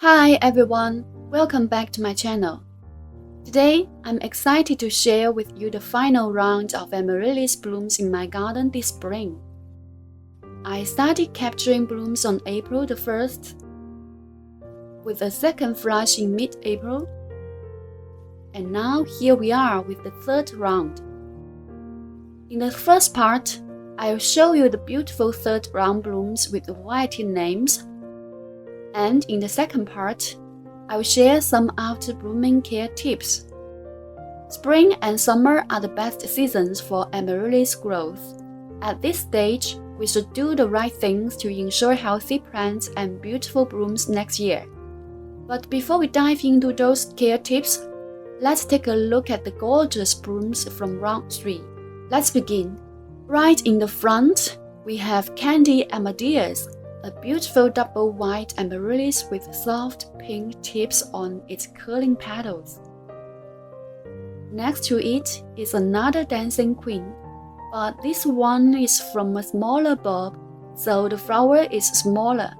Hi everyone, welcome back to my channel. Today, I'm excited to share with you the final round of amaryllis blooms in my garden this spring. I started capturing blooms on April the 1st, with a second flush in mid-April, and now here we are with the third round. In the first part, I'll show you the beautiful third round blooms with the variety names. And in the second part, I will share some after blooming care tips. Spring and summer are the best seasons for amaryllis growth. At this stage, we should do the right things to ensure healthy plants and beautiful blooms next year. But before we dive into those care tips, let's take a look at the gorgeous blooms from round 3. Let's begin. Right in the front, we have Candy Amaryllis, a beautiful double white amaryllis with soft pink tips on its curling petals. Next to it is another dancing queen, but this one is from a smaller bulb, so the flower is smaller.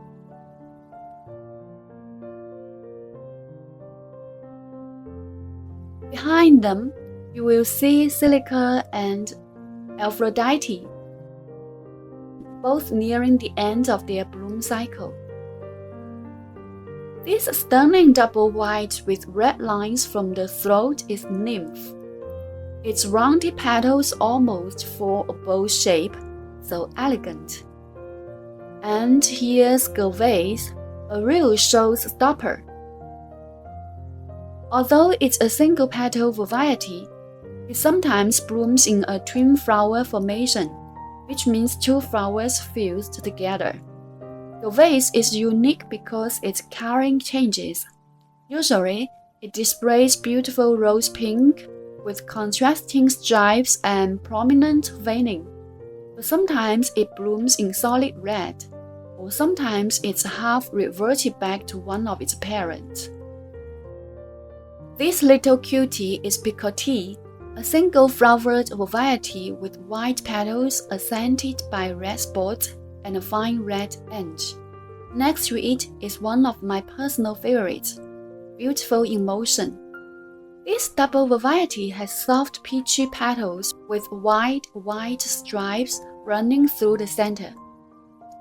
Behind them, you will see Silica and Aphrodite, both nearing the end of their bloom cycle. This stunning double white with red lines from the throat is Nymph. Its rounded petals almost form a bow shape, so elegant. And here's Gervais, a real showstopper. Although it's a single petal variety, it sometimes blooms in a twin flower formation, which means two flowers fused together. The vase is unique because its coloring changes. Usually, it displays beautiful rose pink with contrasting stripes and prominent veining, but sometimes it blooms in solid red, or sometimes it's half reverted back to one of its parents. This little cutie is Picotea, a single-flowered variety with white petals accented by red spots and a fine red edge. Next to it is one of my personal favorites, Beautiful in Motion. This double variety has soft peachy petals with wide white stripes running through the center.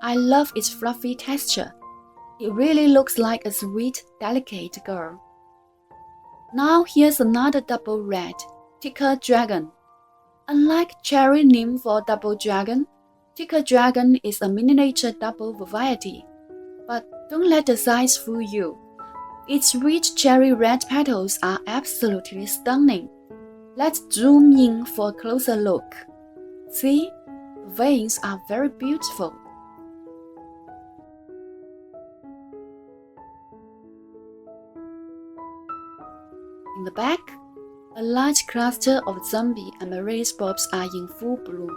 I love its fluffy texture. It really looks like a sweet, delicate girl. Now here's another double red, Ticker Dragon. Unlike Cherry Nymph or Double Dragon, Ticker Dragon is a miniature double variety. But don't let the size fool you. Its rich cherry red petals are absolutely stunning. Let's zoom in for a closer look. See, the veins are very beautiful. In the back, a large cluster of zombie amaryllis bulbs are in full bloom.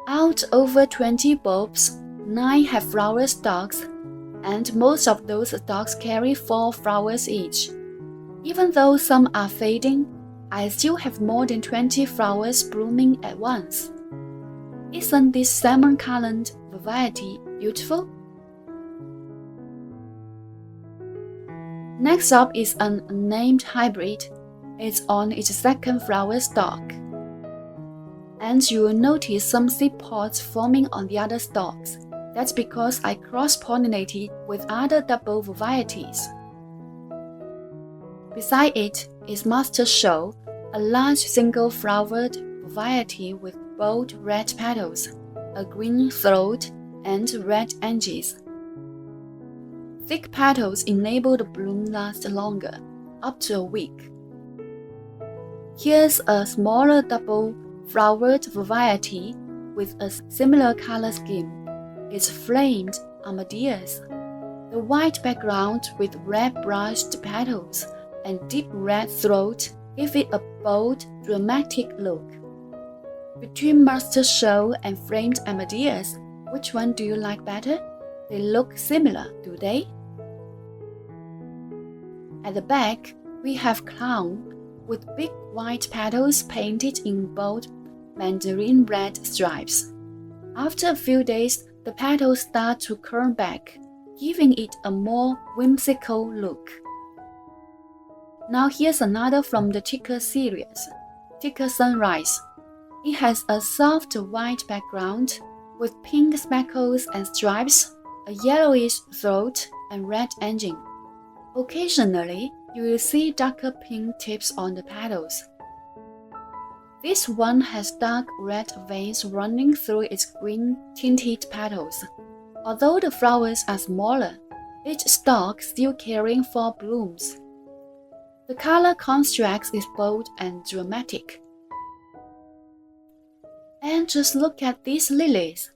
Out over 20 bulbs, 9 have flower stalks, and most of those stalks carry 4 flowers each. Even though some are fading, I still have more than 20 flowers blooming at once. Isn't this salmon-colored variety beautiful? Next up is an unnamed hybrid. It's on its second flower stalk. And you will notice some seed pods forming on the other stalks. That's because I cross-pollinated with other double varieties. Beside it is Master Show, a large single-flowered variety with bold red petals, a green throat, and red edges. Thick petals enable the bloom last longer, up to a week. Here's a smaller double-flowered variety with a similar color scheme. It's Flamed Amadeus. The white background with red brushed petals and deep red throat give it a bold, dramatic look. Between Master Show and Flamed Amadeus, which one do you like better? They look similar, do they? At the back, we have Clown, with big white petals painted in bold mandarin red stripes. After a few days, the petals start to curl back. giving it a more whimsical look. Now here's another from the Ticker series, Ticker Sunrise. It has a soft white background with pink speckles and stripes, a yellowish throat, and red engine. Occasionally, you will see darker pink tips on the petals. This one has dark red veins running through its green-tinted petals. Although the flowers are smaller, each stalk still caring for blooms. The color contrast is bold and dramatic. And just look at these lilies.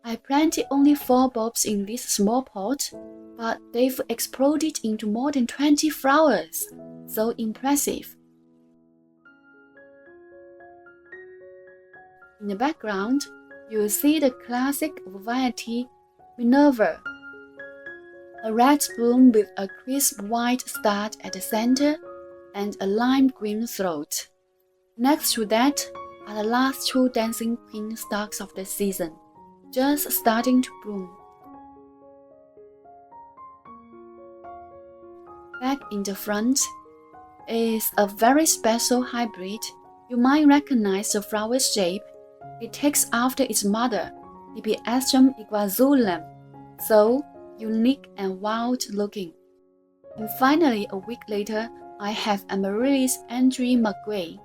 I planted only 4 bulbs in this small pot, but they've exploded into more than 20 flowers. So impressive. In the background, you will see the classic variety Minerva, a red bloom with a crisp white stud at the center and a lime green throat. Next to that are the last 2 dancing pink stalks of the season, just starting to bloom. Back in the front is a very special hybrid. You might recognize the flower shape. It takes after its mother, Hippeastrum iguazulum, so unique and wild looking. And finally, a week later, I have Amaryllis McGuay,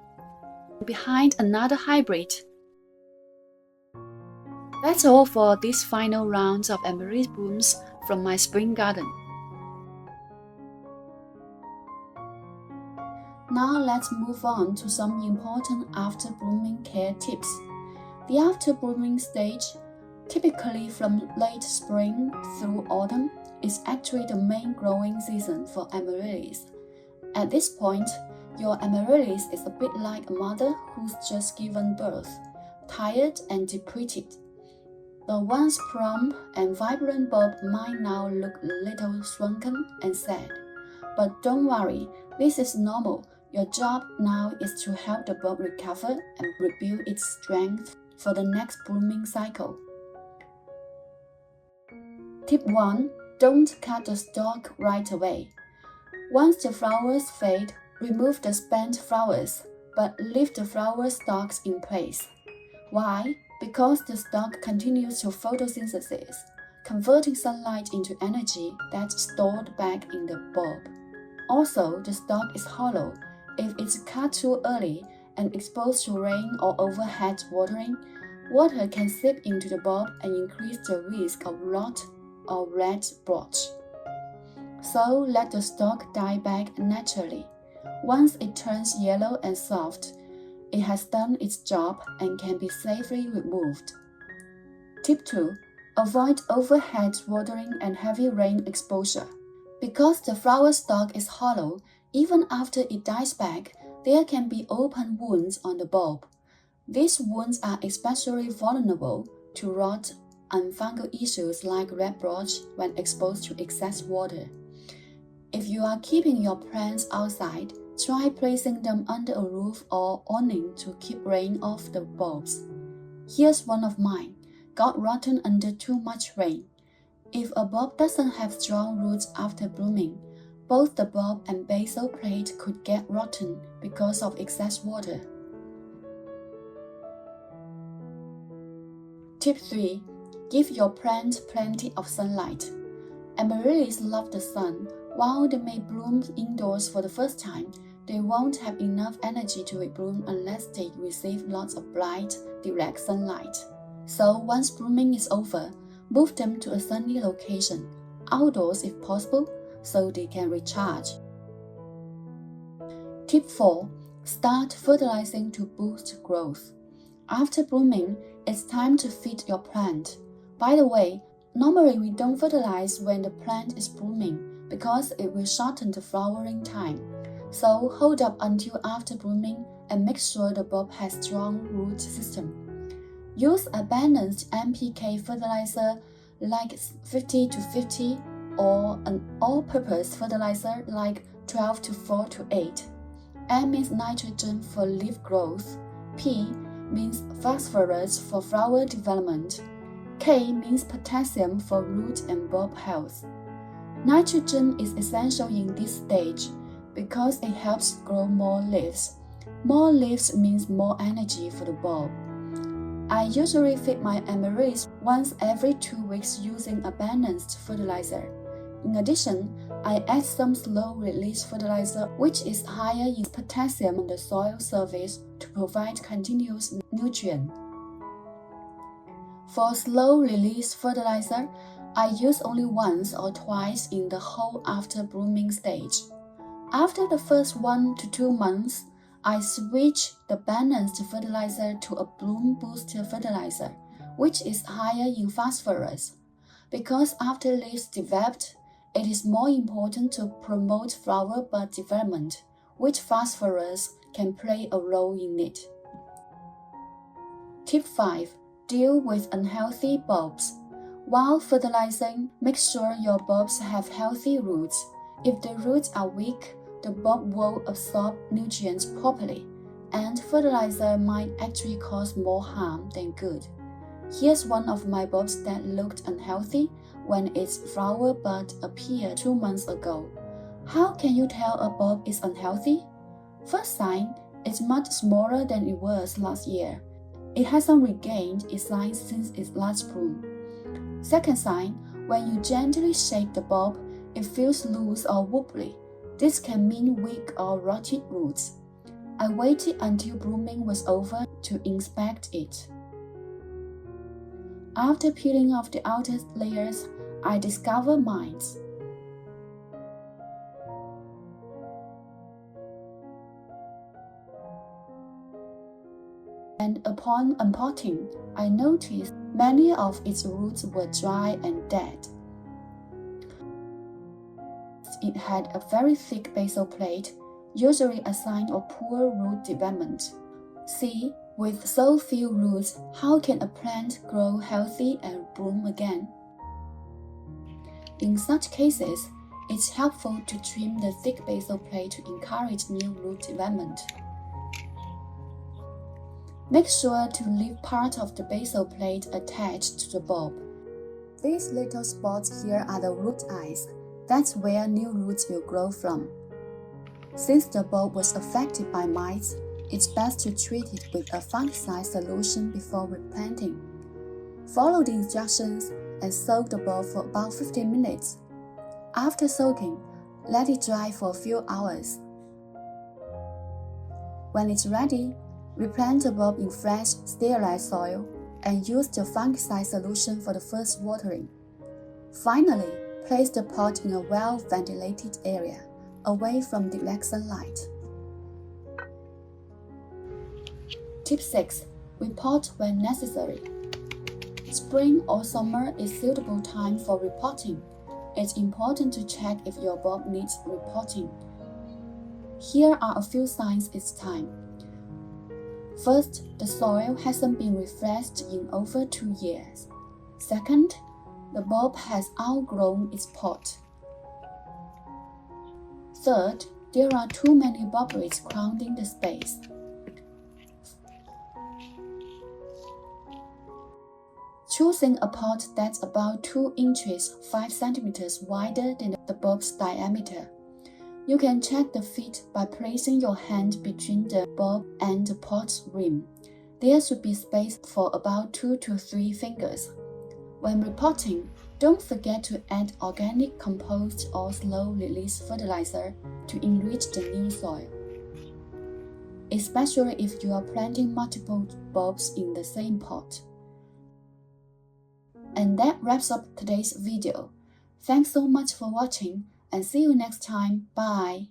behind another hybrid. That's all for this final round of Amaryllis blooms from my spring garden. Now let's move on to some important after blooming care tips. The after blooming stage, typically from late spring through autumn, is actually the main growing season for amaryllis. At this point, your amaryllis is a bit like a mother who's just given birth, tired and depleted. The once plump and vibrant bulb might now look a little shrunken and sad. But don't worry, this is normal. Your job now is to help the bulb recover and rebuild its strength for the next blooming cycle. Tip 1. Don't cut the stalk right away. Once the flowers fade, remove the spent flowers, but leave the flower stalks in place. Why? Because the stalk continues to photosynthesis, converting sunlight into energy that's stored back in the bulb. Also, the stalk is hollow. If it's cut too early and exposed to rain or overhead watering, water can seep into the bulb and increase the risk of rot or red blotch. So let the stalk die back naturally. Once it turns yellow and soft, it has done its job and can be safely removed. Tip 2. Avoid overhead watering and heavy rain exposure. Because the flower stalk is hollow, even after it dies back, there can be open wounds on the bulb. These wounds are especially vulnerable to rot and fungal issues like red blotch when exposed to excess water. If you are keeping your plants outside, try placing them under a roof or awning to keep rain off the bulbs. Here's one of mine, got rotten under too much rain. If a bulb doesn't have strong roots after blooming, both the bulb and basal plate could get rotten because of excess water. Tip 3. Give your plant plenty of sunlight. Amaryllis love the sun. While they may bloom indoors for the first time, they won't have enough energy to rebloom unless they receive lots of bright, direct sunlight. So once blooming is over, move them to a sunny location, outdoors if possible, so they can recharge. Tip 4. Start fertilizing to boost growth. After blooming, it's time to feed your plant. By the way, normally we don't fertilize when the plant is blooming because it will shorten the flowering time. So hold up until after blooming and make sure the bulb has strong root system. Use a balanced NPK fertilizer like 50-50 or an all-purpose fertilizer like 12-4-8. N means nitrogen for leaf growth, P means phosphorus for flower development, K means potassium for root and bulb health. Nitrogen is essential in this stage because it helps grow more leaves. More leaves means more energy for the bulb. I usually feed my amaryllis once every 2 weeks using a balanced fertilizer. In addition, I add some slow-release fertilizer which is higher in potassium on the soil surface to provide continuous nutrient. For slow-release fertilizer, I use only once or twice in the whole after blooming stage. After the first 1 to 2 months, I switch the balanced fertilizer to a bloom booster fertilizer, which is higher in phosphorus. Because after leaves developed, it is more important to promote flower bud development, which phosphorus can play a role in it. Tip 5. Deal with unhealthy bulbs. While fertilizing, make sure your bulbs have healthy roots. If the roots are weak, the bulb will absorb nutrients properly, and fertilizer might actually cause more harm than good. Here's one of my bulbs that looked unhealthy when its flower bud appeared 2 months ago. How can you tell a bulb is unhealthy? First sign, it's much smaller than it was last year. It hasn't regained its size since its last bloom. Second sign, when you gently shake the bulb, it feels loose or wobbly. This can mean weak or rotted roots. I waited until blooming was over to inspect it. After peeling off the outer layers, I discovered mites. And upon unpotting, I noticed many of its roots were dry and dead. It had a very thick basal plate, usually a sign of poor root development. See, with so few roots, how can a plant grow healthy and bloom again? In such cases, it's helpful to trim the thick basal plate to encourage new root development. Make sure to leave part of the basal plate attached to the bulb. These little spots here are the root eyes. That's where new roots will grow from. Since the bulb was affected by mites, it's best to treat it with a fungicide solution before replanting. Follow the instructions and soak the bulb for about 15 minutes. After soaking, let it dry for a few hours. When it's ready, replant the bulb in fresh, sterilized soil and use the fungicide solution for the first watering. Finally, place the pot in a well-ventilated area, away from direct sunlight. Tip 6. Repot when necessary. Spring or summer is suitable time for repotting. It's important to check if your bulb needs repotting. Here are a few signs it's time. First, the soil hasn't been refreshed in over 2 years. Second, the bulb has outgrown its pot. Third, there are too many bulbs crowding the space. Choosing a pot that's about 2 inches 5 centimeters wider than the bulb's diameter. You can check the fit by placing your hand between the bulb and the pot's rim. There should be space for about 2 to 3 fingers. When repotting, don't forget to add organic compost or slow-release fertilizer to enrich the new soil, especially if you are planting multiple bulbs in the same pot. And that wraps up today's video. Thanks so much for watching, and see you next time. Bye!